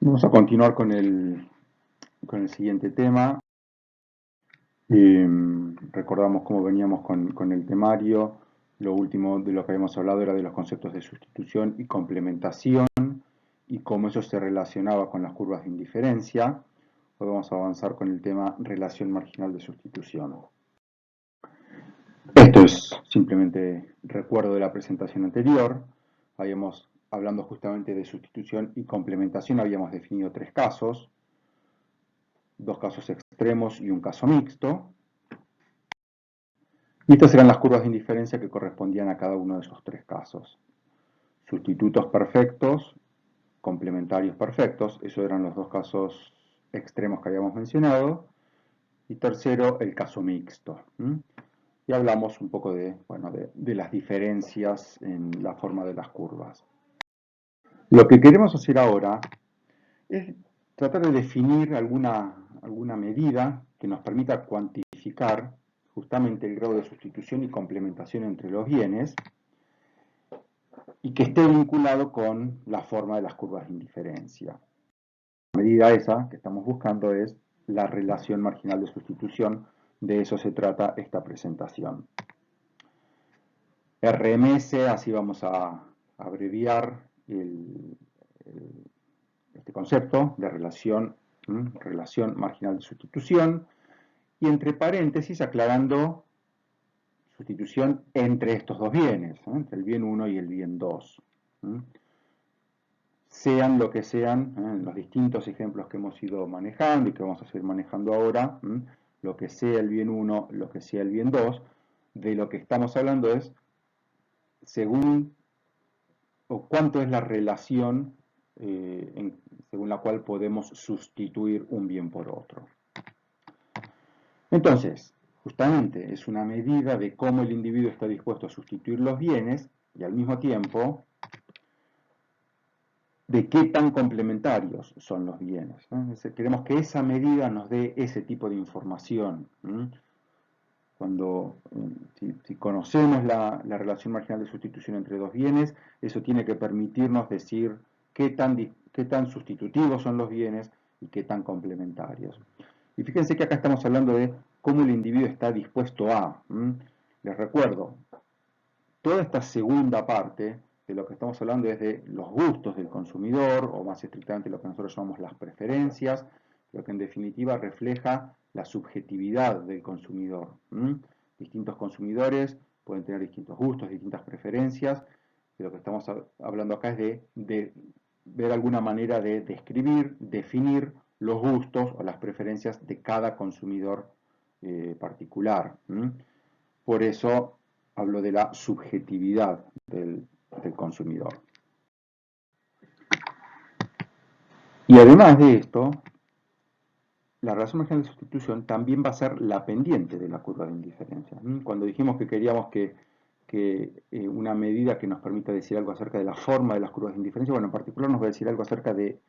Vamos a continuar con el siguiente tema. Recordamos cómo veníamos con el temario. Lo último de lo que habíamos hablado era de los conceptos de sustitución y complementación y cómo eso se relacionaba con las curvas de indiferencia. Hoy vamos a avanzar con el tema relación marginal de sustitución. Esto es simplemente recuerdo de la presentación anterior. Hablando justamente de sustitución y complementación, habíamos definido tres casos. Dos casos extremos y un caso mixto. Y estas eran las curvas de indiferencia que correspondían a cada uno de esos tres casos. Sustitutos perfectos, complementarios perfectos, esos eran los dos casos extremos que habíamos mencionado. Y tercero, el caso mixto. Y hablamos un poco de las diferencias en la forma de las curvas. Lo que queremos hacer ahora es tratar de definir alguna medida que nos permita cuantificar justamente el grado de sustitución y complementación entre los bienes y que esté vinculado con la forma de las curvas de indiferencia. La medida esa que estamos buscando es la relación marginal de sustitución. De eso se trata esta presentación. RMS, así vamos a abreviar este concepto de relación marginal de sustitución, y entre paréntesis aclarando sustitución entre estos dos bienes, entre el bien 1 y el bien 2. Sean lo que sean, los distintos ejemplos que hemos ido manejando y que vamos a seguir manejando ahora, lo que sea el bien 1, lo que sea el bien 2, de lo que estamos hablando es según o cuánto es la relación según la cual podemos sustituir un bien por otro. Entonces, justamente es una medida de cómo el individuo está dispuesto a sustituir los bienes y al mismo tiempo de qué tan complementarios son los bienes. Queremos que esa medida nos dé ese tipo de información. Si conocemos la relación marginal de sustitución entre dos bienes, eso tiene que permitirnos decir qué tan sustitutivos son los bienes y qué tan complementarios. Y fíjense que acá estamos hablando de cómo el individuo está dispuesto a. Les recuerdo, toda esta segunda parte de lo que estamos hablando es de los gustos del consumidor, o más estrictamente lo que nosotros llamamos las preferencias, lo que en definitiva refleja la subjetividad del consumidor. Distintos consumidores pueden tener distintos gustos, distintas preferencias, y lo que estamos hablando acá es de ver alguna manera de describir, definir los gustos o las preferencias de cada consumidor particular. Por eso hablo de la subjetividad del consumidor. Y además de esto, la relación marginal de sustitución también va a ser la pendiente de la curva de indiferencia. Cuando dijimos que queríamos que una medida que nos permita decir algo acerca de la forma de las curvas de indiferencia, bueno, en particular nos va a decir algo acerca de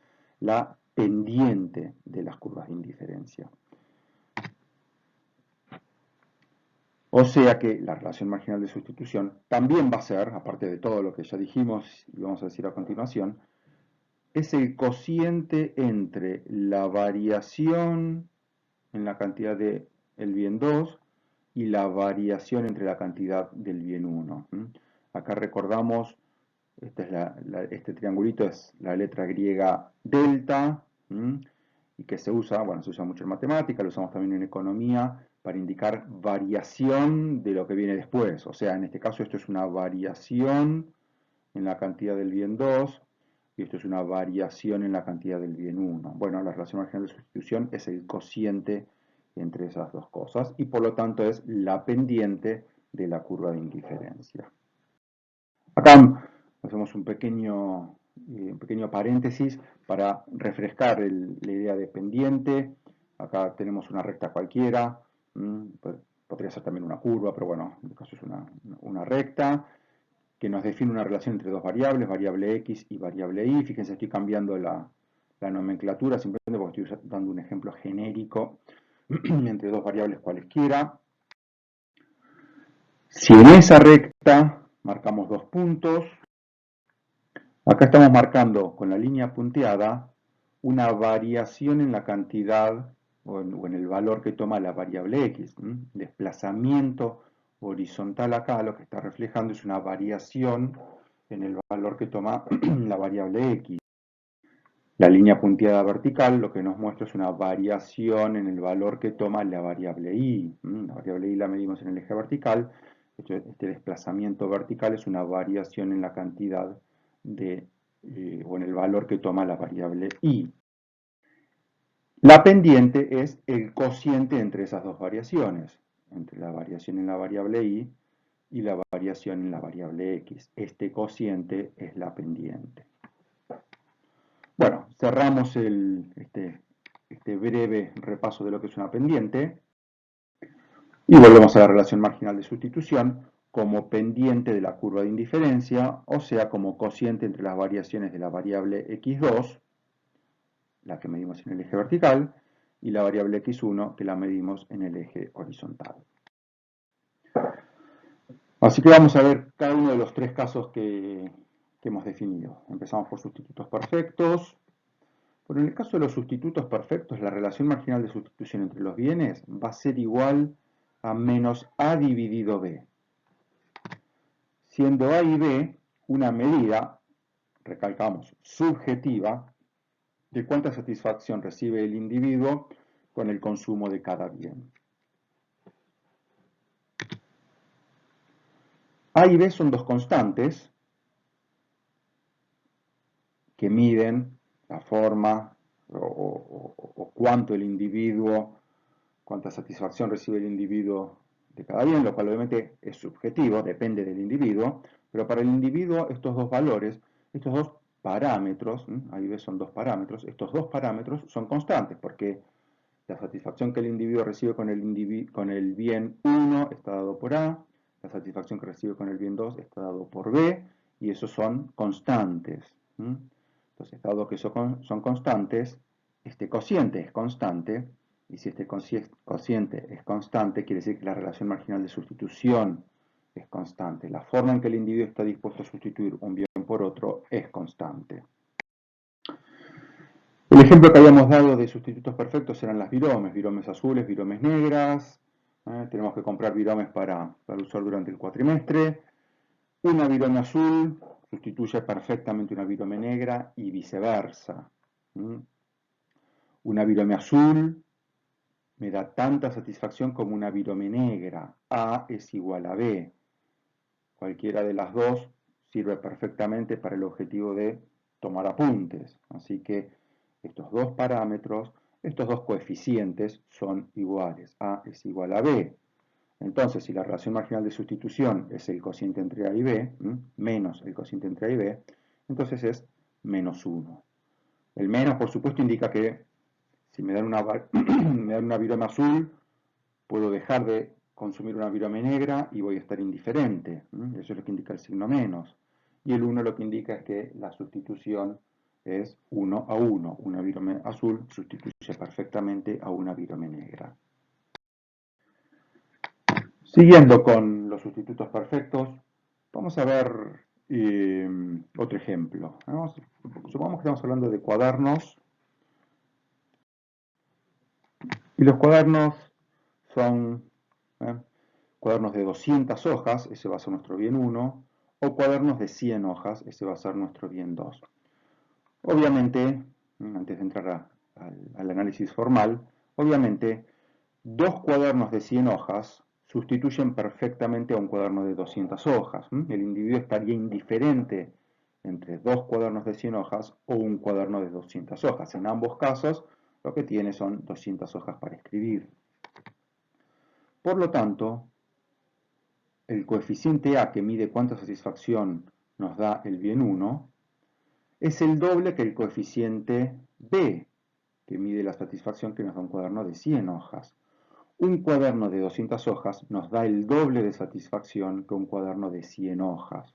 la pendiente de las curvas de indiferencia. O sea que la relación marginal de sustitución también va a ser, aparte de todo lo que ya dijimos y vamos a decir a continuación, es el cociente entre la variación en la cantidad del bien 2 y la variación entre la cantidad del bien 1. Acá recordamos, este triangulito es la letra griega delta, y que se usa mucho en matemática, lo usamos también en economía, para indicar variación de lo que viene después. O sea, en este caso esto es una variación en la cantidad del bien 2, y esto es una variación en la cantidad del bien 1. Bueno, la relación marginal de sustitución es el cociente entre esas dos cosas, y por lo tanto es la pendiente de la curva de indiferencia. Acá hacemos un pequeño paréntesis para refrescar la idea de pendiente. Acá tenemos una recta cualquiera, podría ser también una curva, pero bueno, en este caso es una recta, que nos define una relación entre dos variables, variable x y variable y. Fíjense, estoy cambiando la nomenclatura, simplemente porque estoy dando un ejemplo genérico entre dos variables cualesquiera. Si en esa recta marcamos dos puntos, acá estamos marcando con la línea punteada una variación en la cantidad o en el valor que toma la variable x. Desplazamiento horizontal acá lo que está reflejando es una variación en el valor que toma la variable x. La línea punteada vertical lo que nos muestra es una variación en el valor que toma la variable y. La variable y la medimos en el eje vertical. Este desplazamiento vertical es una variación en la cantidad o en el valor que toma la variable y. La pendiente es el cociente entre esas dos variaciones, entre la variación en la variable y la variación en la variable x. Este cociente es la pendiente. Bueno, cerramos este breve repaso de lo que es una pendiente y volvemos a la relación marginal de sustitución como pendiente de la curva de indiferencia, o sea, como cociente entre las variaciones de la variable x2, la que medimos en el eje vertical, y la variable x1, que la medimos en el eje horizontal. Así que vamos a ver cada uno de los tres casos que hemos definido. Empezamos por sustitutos perfectos. Pero en el caso de los sustitutos perfectos, la relación marginal de sustitución entre los bienes va a ser igual a menos a dividido b. Siendo a y b una medida, recalcamos, subjetiva, de cuánta satisfacción recibe el individuo con el consumo de cada bien. A y b son dos constantes que miden la forma o cuánto el individuo, cuánta satisfacción recibe el individuo de cada bien, lo cual obviamente es subjetivo, depende del individuo, pero para el individuo estos dos valores, estos dos parámetros, ahí ves son dos parámetros, estos dos parámetros son constantes, porque la satisfacción que el individuo recibe con el bien 1 está dado por A, la satisfacción que recibe con el bien 2 está dado por B, y esos son constantes. Entonces, dado que son constantes, este cociente es constante, y si este cociente es constante, quiere decir que la relación marginal de sustitución es constante. La forma en que el individuo está dispuesto a sustituir un bien por otro es constante. El ejemplo que habíamos dado de sustitutos perfectos eran las viromes azules, viromes negras. Tenemos que comprar viromes para usar durante el cuatrimestre. Una virome azul sustituye perfectamente una virome negra y viceversa. Una virome azul me da tanta satisfacción como una virome negra. A es igual a B. Cualquiera de las dos sirve perfectamente para el objetivo de tomar apuntes. Así que estos dos parámetros, estos dos coeficientes son iguales. A es igual a B. Entonces, si la relación marginal de sustitución es el cociente entre A y B, menos el cociente entre A y B, entonces es menos 1. El menos, por supuesto, indica que si me dan una virome azul, puedo dejar de consumir una virome negra y voy a estar indiferente. Eso es lo que indica el signo menos. Y el 1 lo que indica es que la sustitución es 1 a 1. Una virome azul sustituye perfectamente a una virome negra. Siguiendo con los sustitutos perfectos, vamos a ver otro ejemplo. Supongamos que estamos hablando de cuadernos, y los cuadernos son cuadernos de 200 hojas, ese va a ser nuestro bien 1, o cuadernos de 100 hojas, ese va a ser nuestro bien 2. Obviamente, antes de entrar al análisis formal, obviamente, dos cuadernos de 100 hojas sustituyen perfectamente a un cuaderno de 200 hojas. El individuo estaría indiferente entre dos cuadernos de 100 hojas o un cuaderno de 200 hojas. En ambos casos, lo que tiene son 200 hojas para escribir. Por lo tanto, el coeficiente A, que mide cuánta satisfacción nos da el bien 1, es el doble que el coeficiente B, que mide la satisfacción que nos da un cuaderno de 100 hojas. Un cuaderno de 200 hojas nos da el doble de satisfacción que un cuaderno de 100 hojas.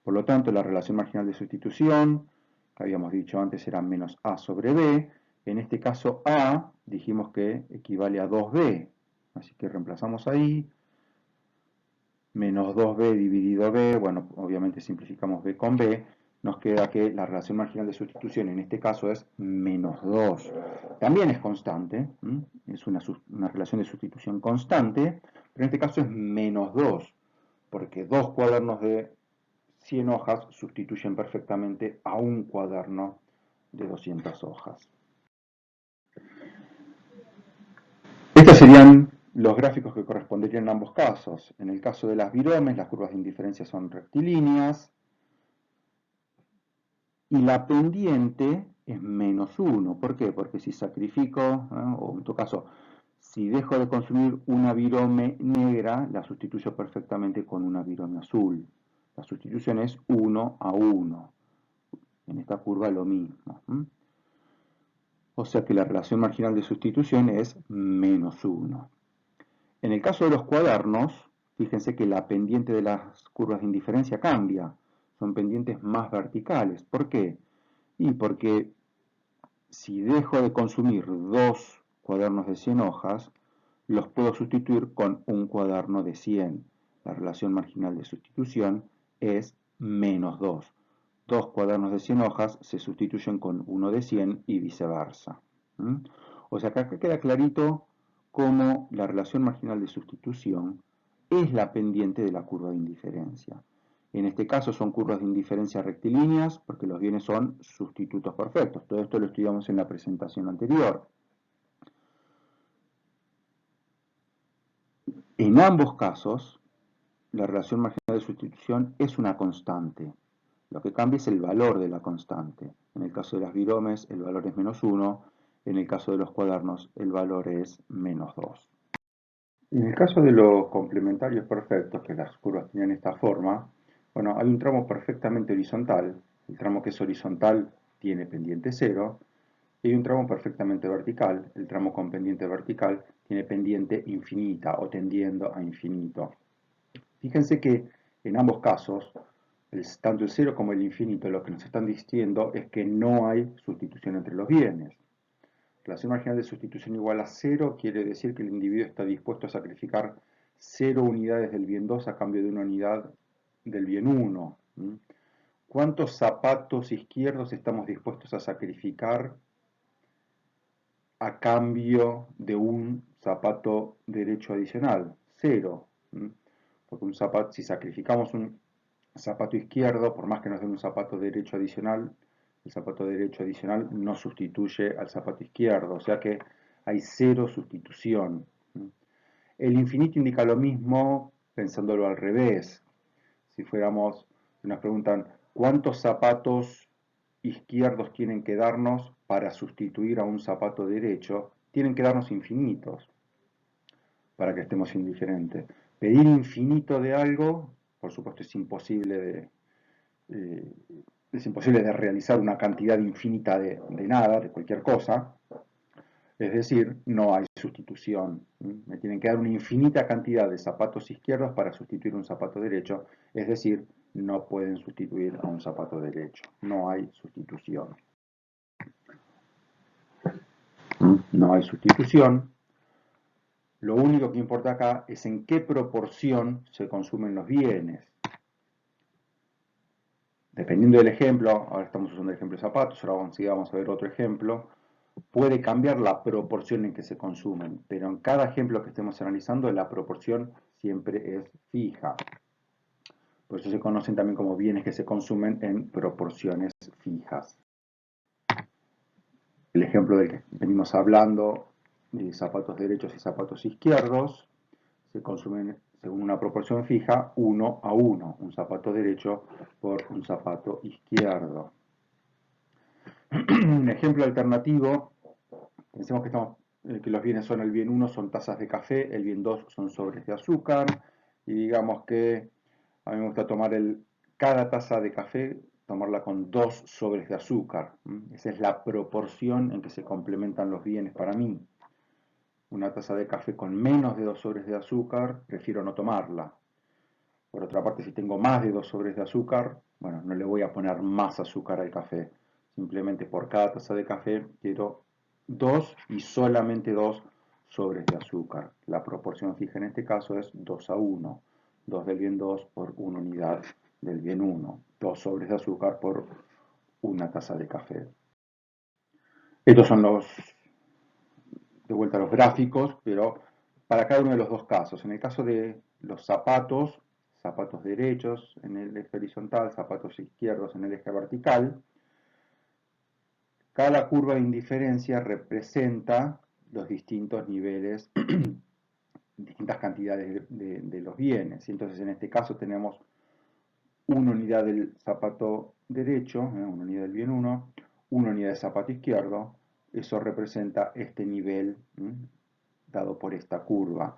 Por lo tanto, la relación marginal de sustitución, que habíamos dicho antes, era menos A sobre B. En este caso, A dijimos que equivale a 2B. Así que reemplazamos ahí. Menos 2B dividido B. Bueno, obviamente simplificamos B con B. nos queda que la relación marginal de sustitución en este caso es menos 2. También es constante, es una relación de sustitución constante, pero en este caso es menos 2, porque dos cuadernos de 100 hojas sustituyen perfectamente a un cuaderno de 200 hojas. Estos serían los gráficos que corresponderían en ambos casos. En el caso de las viromes, las curvas de indiferencia son rectilíneas y la pendiente es menos 1. ¿Por qué? Porque si sacrifico, o en todo caso, si dejo de consumir una virome negra, la sustituyo perfectamente con una virome azul. La sustitución es 1 a 1. En esta curva lo mismo. O sea que la relación marginal de sustitución es menos 1. En el caso de los cuadernos, fíjense que la pendiente de las curvas de indiferencia cambia. Son pendientes más verticales. ¿Por qué? Y porque si dejo de consumir dos cuadernos de 100 hojas, los puedo sustituir con un cuaderno de 100. La relación marginal de sustitución es menos 2. Dos cuadernos de 100 hojas se sustituyen con uno de 100 y viceversa. O sea que acá queda clarito cómo la relación marginal de sustitución es la pendiente de la curva de indiferencia. En este caso son curvas de indiferencia rectilíneas porque los bienes son sustitutos perfectos. Todo esto lo estudiamos en la presentación anterior. En ambos casos, la relación marginal de sustitución es una constante. Lo que cambia es el valor de la constante. En el caso de las viromes, el valor es menos 1. En el caso de los cuadernos, el valor es menos 2. En el caso de los complementarios perfectos, que las curvas tienen esta forma, bueno, hay un tramo perfectamente horizontal. El tramo que es horizontal tiene pendiente 0. Y hay un tramo perfectamente vertical. El tramo con pendiente vertical tiene pendiente infinita o tendiendo a infinito. Fíjense que en ambos casos, tanto el 0 como el infinito, lo que nos están diciendo es que no hay sustitución entre los bienes. Relación marginal de sustitución igual a 0 quiere decir que el individuo está dispuesto a sacrificar 0 unidades del bien 2 a cambio de una unidad del bien 1. ¿Cuántos zapatos izquierdos estamos dispuestos a sacrificar a cambio de un zapato derecho adicional? 0. Porque un zapato, si sacrificamos un zapato izquierdo, por más que nos den un zapato derecho adicional, el zapato derecho adicional no sustituye al zapato izquierdo, o sea que hay 0 sustitución. El infinito indica lo mismo pensándolo al revés. Si nos preguntan cuántos zapatos izquierdos tienen que darnos para sustituir a un zapato derecho, tienen que darnos infinitos para que estemos indiferentes. Pedir infinito de algo, por supuesto, es imposible de realizar una cantidad infinita de nada, de cualquier cosa. Es decir, no hay sustitución. Me tienen que dar una infinita cantidad de zapatos izquierdos para sustituir un zapato derecho. Es decir, no pueden sustituir a un zapato derecho. No hay sustitución. No hay sustitución. Lo único que importa acá es en qué proporción se consumen los bienes. Dependiendo del ejemplo, ahora estamos usando el ejemplo de zapatos, ahora vamos a ver otro ejemplo, puede cambiar la proporción en que se consumen, pero en cada ejemplo que estemos analizando la proporción siempre es fija. Por eso se conocen también como bienes que se consumen en proporciones fijas. El ejemplo del que venimos hablando, de zapatos derechos y zapatos izquierdos, se consumen según una proporción fija 1 a 1, un zapato derecho por un zapato izquierdo. Un ejemplo alternativo, pensemos que los bienes son el bien 1 son tazas de café, el bien 2 son sobres de azúcar, y digamos que a mí me gusta tomar cada taza de café, tomarla con 2 sobres de azúcar. Esa es la proporción en que se complementan los bienes para mí. Una taza de café con menos de 2 sobres de azúcar, prefiero no tomarla. Por otra parte, si tengo más de 2 sobres de azúcar, bueno, no le voy a poner más azúcar al café. Simplemente por cada taza de café quiero 2 y solamente 2 sobres de azúcar. La proporción fija en este caso es 2 a 1. 2 del bien 2 por 1 unidad del bien 1. 2 sobres de azúcar por una taza de café. Estos son de vuelta los gráficos, pero para cada uno de los dos casos. En el caso de los zapatos, zapatos derechos en el eje horizontal, zapatos izquierdos en el eje vertical, cada curva de indiferencia representa los distintos niveles, distintas cantidades de los bienes. Entonces, en este caso tenemos una unidad del zapato derecho, una unidad del bien 1, una unidad del zapato izquierdo. Eso representa este nivel dado por esta curva.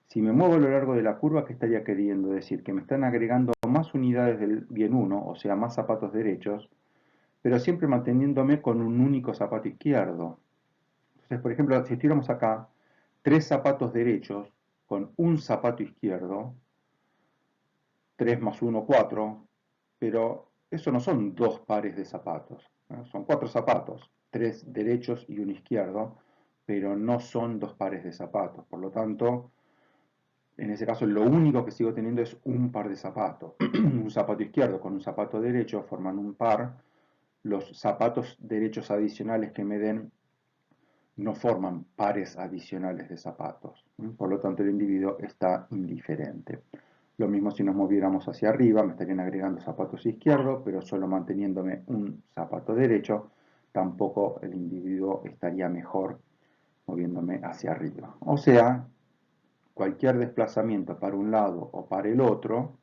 Si me muevo a lo largo de la curva, ¿qué estaría queriendo decir? Que me están agregando más unidades del bien 1, o sea, más zapatos derechos, pero siempre manteniéndome con un único zapato izquierdo. Entonces, por ejemplo, si estuviéramos acá, 3 zapatos derechos con un zapato izquierdo, 3 más 1, 4, pero eso no son 2 pares de zapatos, ¿no? Son 4 zapatos, 3 derechos y 1 izquierdo, pero no son 2 pares de zapatos. Por lo tanto, en ese caso lo único que sigo teniendo es un par de zapatos. Un zapato izquierdo con un zapato derecho forman un par. Los zapatos derechos adicionales que me den no forman pares adicionales de zapatos. Por lo tanto, el individuo está indiferente. Lo mismo si nos moviéramos hacia arriba, me estarían agregando zapatos izquierdos, pero solo manteniéndome un zapato derecho, tampoco el individuo estaría mejor moviéndome hacia arriba. O sea, cualquier desplazamiento para un lado o para el otro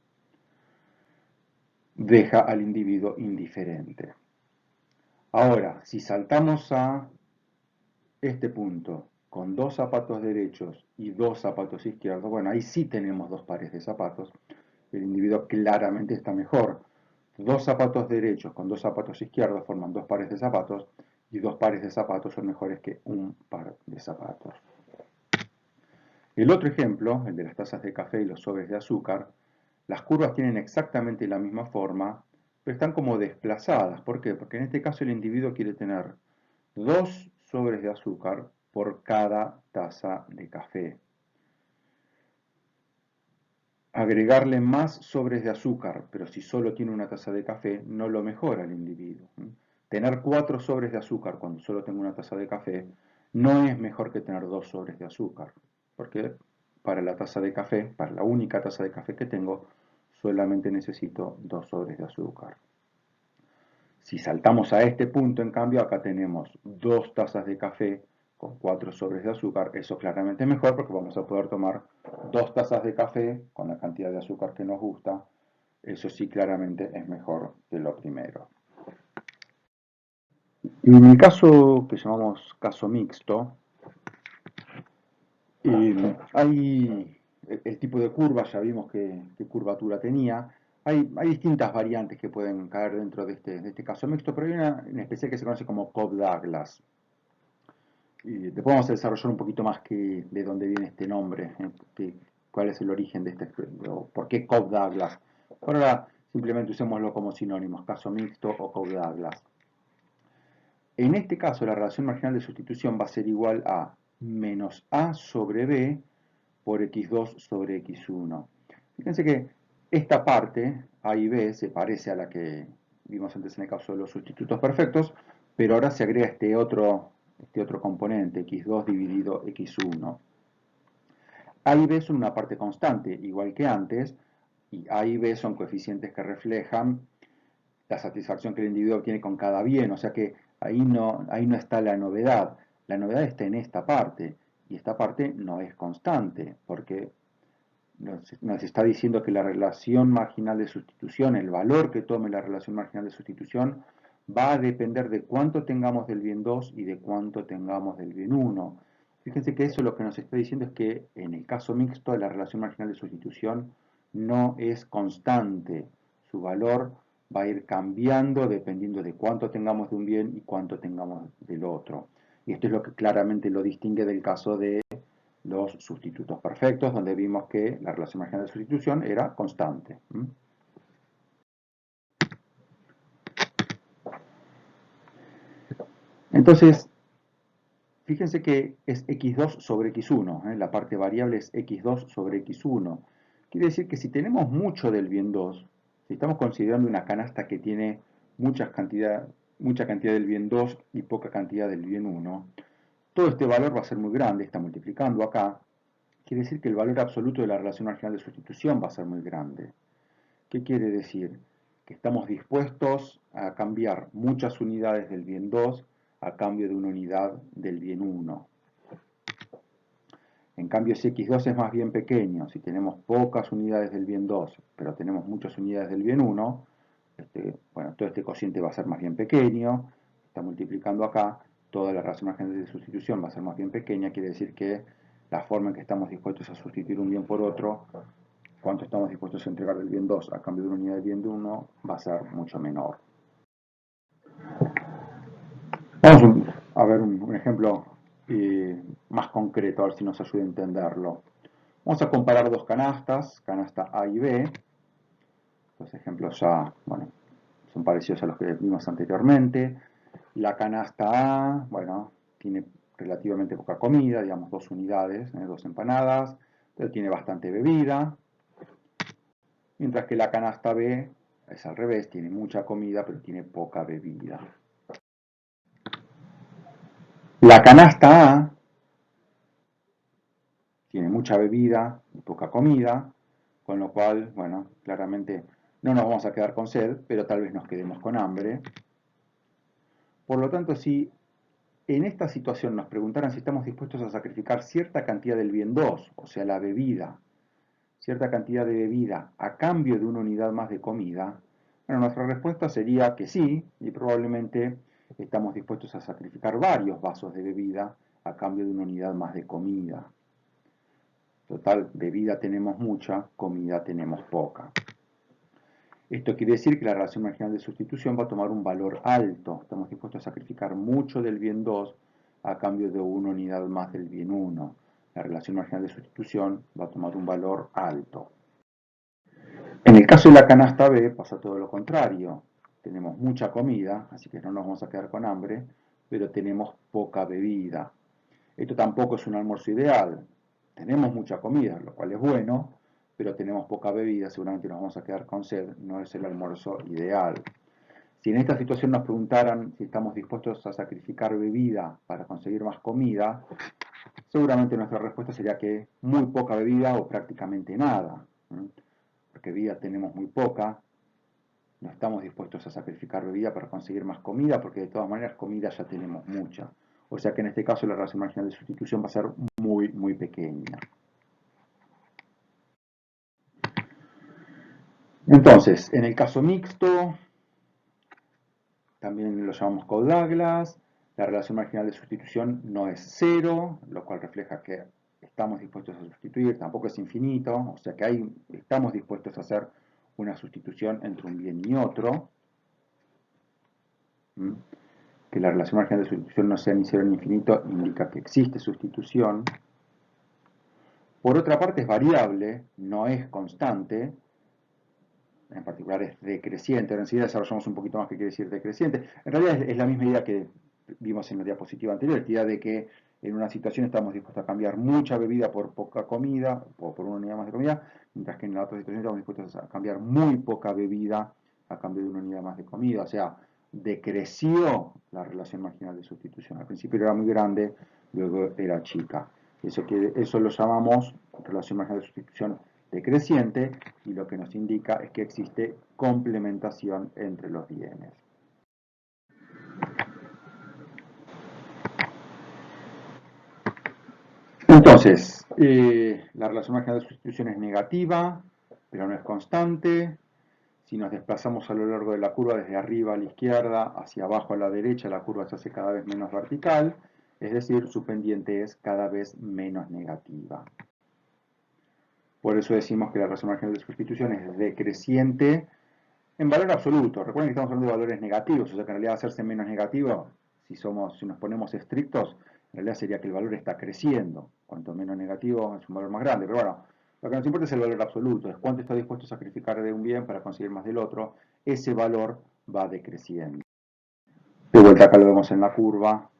deja al individuo indiferente. Ahora, si saltamos a este punto con 2 zapatos derechos y 2 zapatos izquierdos, bueno, ahí sí tenemos 2 pares de zapatos. El individuo claramente está mejor. 2 zapatos derechos con 2 zapatos izquierdos forman 2 pares de zapatos y 2 pares de zapatos son mejores que un par de zapatos. El otro ejemplo, el de las tazas de café y los sobres de azúcar, las curvas tienen exactamente la misma forma, pero están como desplazadas. ¿Por qué? Porque en este caso el individuo quiere tener 2 sobres de azúcar por cada taza de café. Agregarle más sobres de azúcar, pero si solo tiene una taza de café, no lo mejora el individuo. Tener 4 sobres de azúcar cuando solo tengo una taza de café no es mejor que tener 2 sobres de azúcar, porque para la taza de café, para la única taza de café que tengo, solamente necesito 2 sobres de azúcar. Si saltamos a este punto, en cambio, acá tenemos 2 tazas de café con 4 sobres de azúcar. Eso claramente es mejor porque vamos a poder tomar 2 tazas de café con la cantidad de azúcar que nos gusta. Eso sí claramente es mejor que lo primero. Y en el caso que llamamos caso mixto, hay el tipo de curva, ya vimos qué curvatura tenía. Hay distintas variantes que pueden caer dentro de este caso mixto, pero hay una en especial que se conoce como Cobb-Douglas. Y después vamos a desarrollar un poquito más de dónde viene este nombre, cuál es el origen de o por qué Cobb-Douglas. Por ahora simplemente usémoslo como sinónimos, caso mixto o Cobb-Douglas. En este caso la relación marginal de sustitución va a ser igual a menos A sobre B por x2 sobre x1. Fíjense que esta parte, A y B, se parece a la que vimos antes en el caso de los sustitutos perfectos, pero ahora se agrega este otro componente, x2 dividido x1. A y B son una parte constante, igual que antes, y A y B son coeficientes que reflejan la satisfacción que el individuo tiene con cada bien, o sea que ahí no está la novedad. La novedad está en esta parte, y esta parte no es constante, porque nos está diciendo que la relación marginal de sustitución, el valor que tome la relación marginal de sustitución, va a depender de cuánto tengamos del bien 2 y de cuánto tengamos del bien 1. Fíjense que eso lo que nos está diciendo es que en el caso mixto la relación marginal de sustitución no es constante. Su valor va a ir cambiando dependiendo de cuánto tengamos de un bien y cuánto tengamos del otro. Y esto es lo que claramente lo distingue del caso de los sustitutos perfectos, donde vimos que la relación marginal de sustitución era constante. Entonces, fíjense que es x2 sobre x1, la parte variable es x2 sobre x1. Quiere decir que si tenemos mucho del bien 2, Si estamos considerando una canasta que tiene mucha cantidad del bien 2 y poca cantidad del bien 1, todo este valor va a ser muy grande, está multiplicando acá. Quiere decir que el valor absoluto de la relación marginal de sustitución va a ser muy grande. ¿Qué quiere decir? Que estamos dispuestos a cambiar muchas unidades del bien 2 a cambio de una unidad del bien 1. En cambio, si x2 es más bien pequeño, si tenemos pocas unidades del bien 2, pero tenemos muchas unidades del bien 1, bueno, todo este cociente va a ser más bien pequeño, está multiplicando acá, toda la relación marginal de sustitución va a ser más bien pequeña, quiere decir que la forma en que estamos dispuestos a sustituir un bien por otro, cuánto estamos dispuestos a entregar del bien 2 a cambio de una unidad del bien 1, va a ser mucho menor. Vamos a ver un ejemplo más concreto, a ver si nos ayuda a entenderlo. Vamos a comparar dos canastas, canasta A y B. Los ejemplos ya, bueno, son parecidos a los que vimos anteriormente. La canasta A, bueno, tiene relativamente poca comida, digamos 2 unidades, 2 empanadas, pero tiene bastante bebida. Mientras que la canasta B es al revés, tiene mucha comida, pero tiene poca bebida. La canasta A tiene mucha bebida y poca comida, con lo cual, bueno, claramente no nos vamos a quedar con sed, pero tal vez nos quedemos con hambre. Por lo tanto, si en esta situación nos preguntaran si estamos dispuestos a sacrificar cierta cantidad del bien 2, o sea, la bebida, cierta cantidad de bebida a cambio de una unidad más de comida, bueno, nuestra respuesta sería que sí, y probablemente estamos dispuestos a sacrificar varios vasos de bebida a cambio de una unidad más de comida. Total, bebida tenemos mucha, comida tenemos poca. Esto quiere decir que la relación marginal de sustitución va a tomar un valor alto. Estamos dispuestos a sacrificar mucho del bien 2 a cambio de una unidad más del bien 1. La relación marginal de sustitución va a tomar un valor alto. En el caso de la canasta B pasa todo lo contrario. Tenemos mucha comida, así que no nos vamos a quedar con hambre, pero tenemos poca bebida. Esto tampoco es un almuerzo ideal. Tenemos mucha comida, lo cual es bueno, pero tenemos poca bebida, seguramente nos vamos a quedar con sed, no es el almuerzo ideal. Si en esta situación nos preguntaran si estamos dispuestos a sacrificar bebida para conseguir más comida, seguramente nuestra respuesta sería que muy poca bebida o prácticamente nada, porque bebida tenemos muy poca, no estamos dispuestos a sacrificar bebida para conseguir más comida, porque de todas maneras comida ya tenemos mucha. O sea que en este caso la relación marginal de sustitución va a ser muy, muy pequeña. Entonces, en el caso mixto, también lo llamamos Codd-Douglas, la relación marginal de sustitución no es cero, lo cual refleja que estamos dispuestos a sustituir, tampoco es infinito, o sea que estamos dispuestos a hacer una sustitución entre un bien y otro. Que la relación marginal de sustitución no sea ni cero ni infinito indica que existe sustitución. Por otra parte es variable, no es constante, en particular es decreciente. Ahora enseguida desarrollamos un poquito más qué quiere decir decreciente. En realidad es la misma idea que vimos en la diapositiva anterior, la idea de que en una situación estamos dispuestos a cambiar mucha bebida por poca comida, o por una unidad más de comida, mientras que en la otra situación estamos dispuestos a cambiar muy poca bebida a cambio de una unidad más de comida. O sea, decreció la relación marginal de sustitución. Al principio era muy grande, luego era chica. Eso lo llamamos relación marginal de sustitución decreciente, y lo que nos indica es que existe complementación entre los bienes. Entonces, la relación marginal de sustitución es negativa, pero no es constante. Si nos desplazamos a lo largo de la curva desde arriba a la izquierda hacia abajo a la derecha, la curva se hace cada vez menos vertical, es decir, su pendiente es cada vez menos negativa. Por eso decimos que la relación marginal de sustitución es decreciente en valor absoluto. Recuerden que estamos hablando de valores negativos, o sea que en realidad hacerse menos negativo, si nos ponemos estrictos, en realidad sería que el valor está creciendo. Cuanto menos negativo es un valor más grande. Pero bueno, lo que nos importa es el valor absoluto, es cuánto está dispuesto a sacrificar de un bien para conseguir más del otro. Ese valor va decreciendo. De vuelta acá lo vemos en la curva.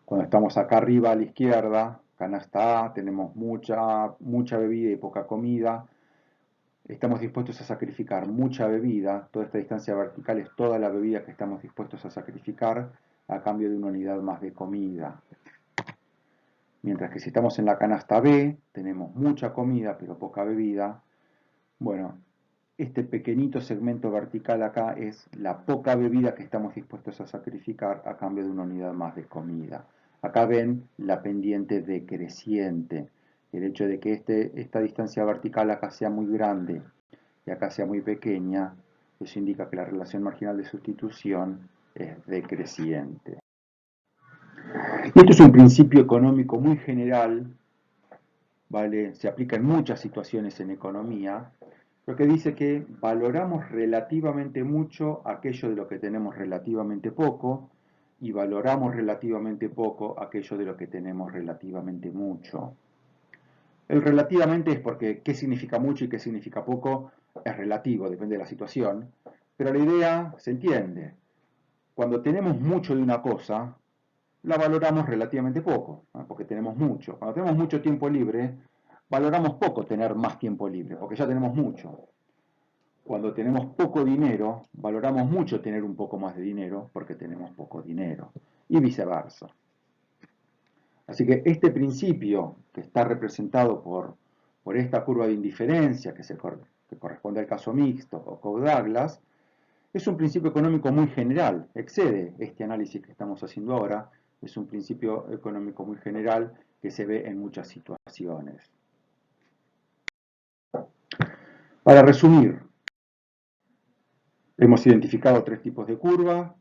Cuando estamos acá arriba a la izquierda, canasta A, tenemos mucha bebida y poca comida. estamos dispuestos a sacrificar mucha bebida, toda esta distancia vertical es toda la bebida que estamos dispuestos a sacrificar a cambio de una unidad más de comida. Mientras que si estamos en la canasta B, tenemos mucha comida pero poca bebida. Bueno, este pequeñito segmento vertical acá es la poca bebida que estamos dispuestos a sacrificar a cambio de una unidad más de comida. Acá ven la pendiente decreciente. El hecho de que esta distancia vertical acá sea muy grande y acá sea muy pequeña, eso indica que la relación marginal de sustitución es decreciente. Y esto es un principio económico muy general, ¿vale? Se aplica en muchas situaciones en economía, lo que dice que valoramos relativamente mucho aquello de lo que tenemos relativamente poco y valoramos relativamente poco aquello de lo que tenemos relativamente mucho. El relativamente es porque qué significa mucho y qué significa poco es relativo, depende de la situación, pero la idea se entiende. Cuando tenemos mucho de una cosa, la valoramos relativamente poco, ¿no? Porque tenemos mucho. Cuando tenemos mucho tiempo libre, valoramos poco tener más tiempo libre, porque ya tenemos mucho. Cuando tenemos poco dinero, valoramos mucho tener un poco más de dinero, porque tenemos poco dinero, y viceversa. Así que este principio, que está representado por esta curva de indiferencia, que corresponde al caso mixto o Coe-Douglas, es un principio económico muy general, excede este análisis que estamos haciendo ahora, es un principio económico muy general que se ve en muchas situaciones. Para resumir, hemos identificado tres tipos de curvas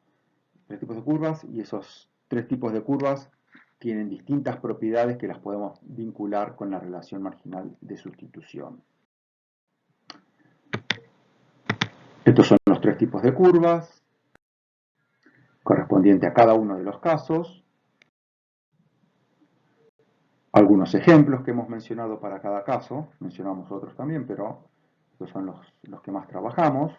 y esos tres tipos de curvas tienen distintas propiedades que las podemos vincular con la relación marginal de sustitución. Estos son los tres tipos de curvas, correspondiente a cada uno de los casos. Algunos ejemplos que hemos mencionado para cada caso, mencionamos otros también, pero estos son los que más trabajamos.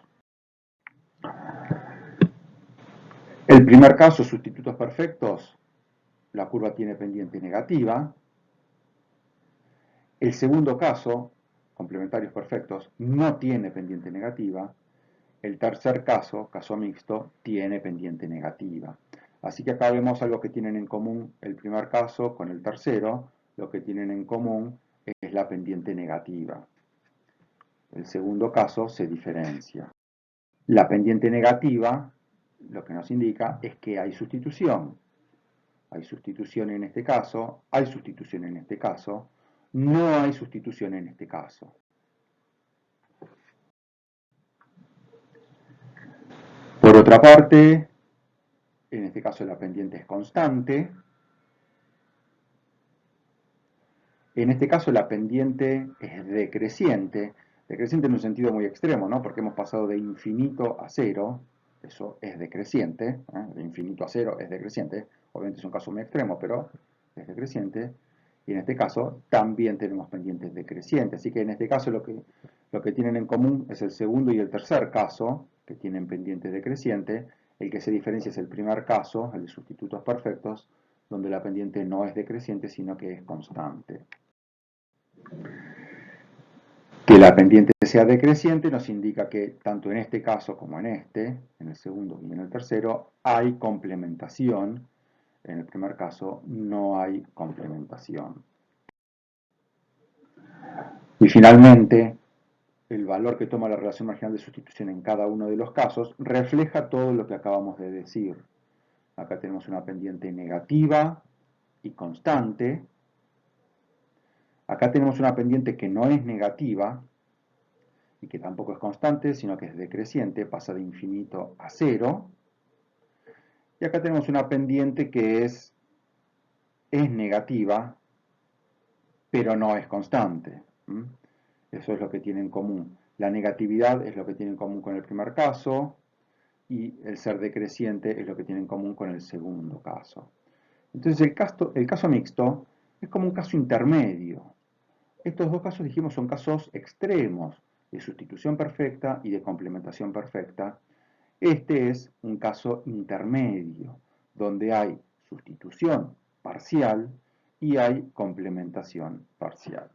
El primer caso, sustitutos perfectos, la curva tiene pendiente negativa. El segundo caso, complementarios perfectos, no tiene pendiente negativa. El tercer caso, caso mixto, tiene pendiente negativa. Así que acá vemos algo que tienen en común el primer caso con el tercero. Lo que tienen en común es la pendiente negativa. El segundo caso se diferencia. La pendiente negativa lo que nos indica es que hay sustitución. Hay sustitución en este caso, hay sustitución en este caso, no hay sustitución en este caso. Por otra parte, en este caso la pendiente es constante. En este caso la pendiente es decreciente. Decreciente en un sentido muy extremo, ¿no? Porque hemos pasado de infinito a cero. Eso es decreciente. De infinito a cero es decreciente. Obviamente es un caso muy extremo, pero es decreciente. Y en este caso también tenemos pendientes decrecientes. Así que en este caso lo que tienen en común es el segundo y el tercer caso, que tienen pendiente decreciente. El que se diferencia es el primer caso, el de sustitutos perfectos, donde la pendiente no es decreciente, sino que es constante. Que la pendiente sea decreciente nos indica que tanto en este caso como en el segundo y en el tercero, hay complementación. En el primer caso no hay complementación. Y finalmente, el valor que toma la relación marginal de sustitución en cada uno de los casos refleja todo lo que acabamos de decir. Acá tenemos una pendiente negativa y constante. Acá tenemos una pendiente que no es negativa y que tampoco es constante, sino que es decreciente, pasa de infinito a cero. Y acá tenemos una pendiente que es negativa, pero no es constante. Eso es lo que tiene en común. La negatividad es lo que tiene en común con el primer caso y el ser decreciente es lo que tiene en común con el segundo caso. Entonces el caso mixto es como un caso intermedio. Estos dos casos, dijimos, son casos extremos de sustitución perfecta y de complementación perfecta. Este es un caso intermedio, donde hay sustitución parcial y hay complementación parcial.